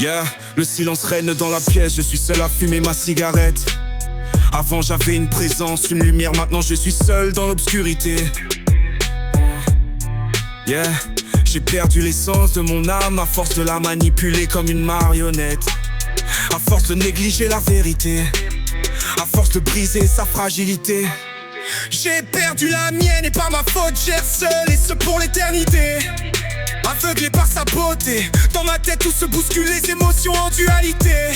Yeah, le silence règne dans la pièce, je suis seul à fumer ma cigarette. Avant j'avais une présence, une lumière, maintenant je suis seul dans l'obscurité. Yeah, j'ai perdu l'essence de mon âme à force de la manipuler comme une marionnette. À force de négliger la vérité, à force de briser sa fragilité. J'ai perdu la mienne et par ma faute j'erre seul et ce pour l'éternité. Aveuglé par sa beauté, dans ma tête tout se bouscule, les émotions en dualité.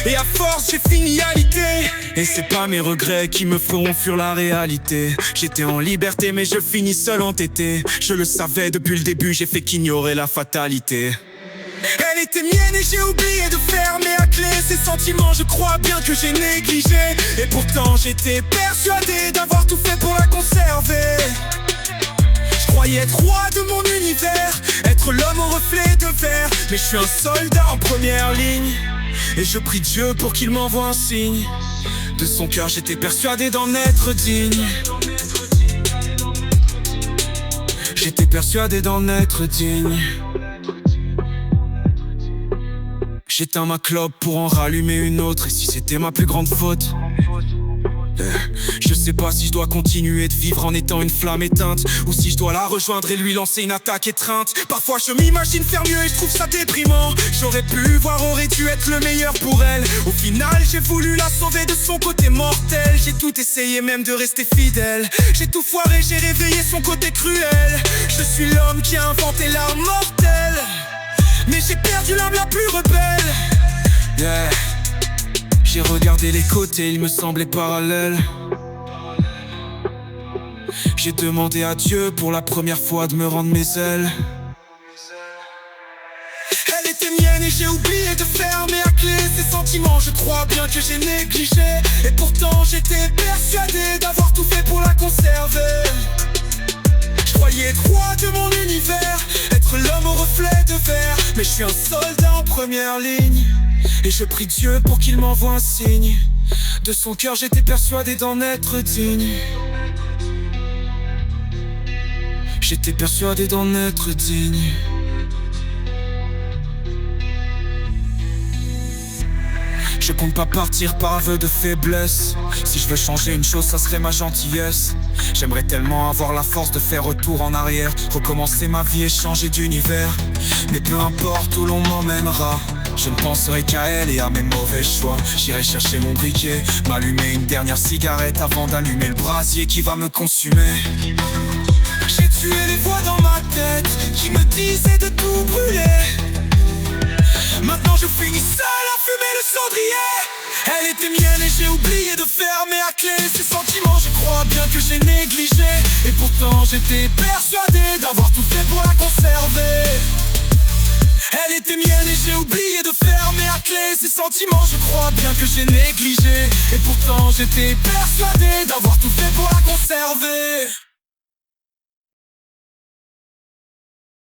Et à force j'ai fini alité. Et c'est pas mes regrets qui me feront fuir la réalité. J'étais en liberté mais je finis seul entêté. Je le savais depuis le début, j'ai fait qu'ignorer la fatalité. Elle était mienne et j'ai oublié de fermer à clé. Ces sentiments je crois bien que j'ai négligé. Et pourtant j'étais persuadé d'avoir tout fait pour la conserver. Je croyais être roi de mon univers, être l'homme au reflet de verre. Mais je suis un soldat en première ligne, et je prie Dieu pour qu'il m'envoie un signe. De son cœur j'étais persuadé d'en être digne. J'étais persuadé d'en être digne. J'éteins ma clope pour en rallumer une autre. Et si c'était ma plus grande faute, je sais pas si je dois continuer de vivre en étant une flamme éteinte, ou si je dois la rejoindre et lui lancer une attaque étreinte. Parfois je m'imagine faire mieux et je trouve ça déprimant. J'aurais pu voir, aurait dû être le meilleur pour elle. Au final j'ai voulu la sauver de son côté mortel. J'ai tout essayé même de rester fidèle. J'ai tout foiré, j'ai réveillé son côté cruel. Je suis l'homme qui a inventé l'arme mortelle, mais j'ai perdu l'âme la plus rebelle. Yeah. J'ai regardé les côtés, ils me semblaient parallèles. J'ai demandé à Dieu pour la première fois de me rendre mes ailes. Elle était mienne et j'ai oublié de fermer à clé. Ces sentiments je crois bien que j'ai négligé. Et pourtant j'étais persuadé d'avoir tout fait pour la conserver. Je croyais être roi de mon univers, être l'homme au reflet de verre. Mais je suis un soldat en première ligne, et je prie Dieu pour qu'il m'envoie un signe. De son cœur j'étais persuadé d'en être digne. J'étais persuadé d'en être digne. Je compte pas partir par aveu de faiblesse. Si je veux changer une chose, ça serait ma gentillesse. J'aimerais tellement avoir la force de faire retour en arrière, recommencer ma vie et changer d'univers. Mais peu importe où l'on m'emmènera, je ne penserai qu'à elle et à mes mauvais choix. J'irai chercher mon briquet, m'allumer une dernière cigarette avant d'allumer le brasier qui va me consumer. J'ai tué les voix dans ma tête qui me disaient de tout brûler. Maintenant je finis seul à fumer le cendrier. Elle était mienne et j'ai oublié de fermer à clé. Ces sentiments je crois bien que j'ai négligé. Et pourtant j'étais persuadé d'avoir tout fait pour la conserver. Elle était mienne et j'ai oublié de fermer à clé. Ces sentiments je crois bien que j'ai négligé. Et pourtant j'étais persuadé d'avoir tout fait pour la conserver.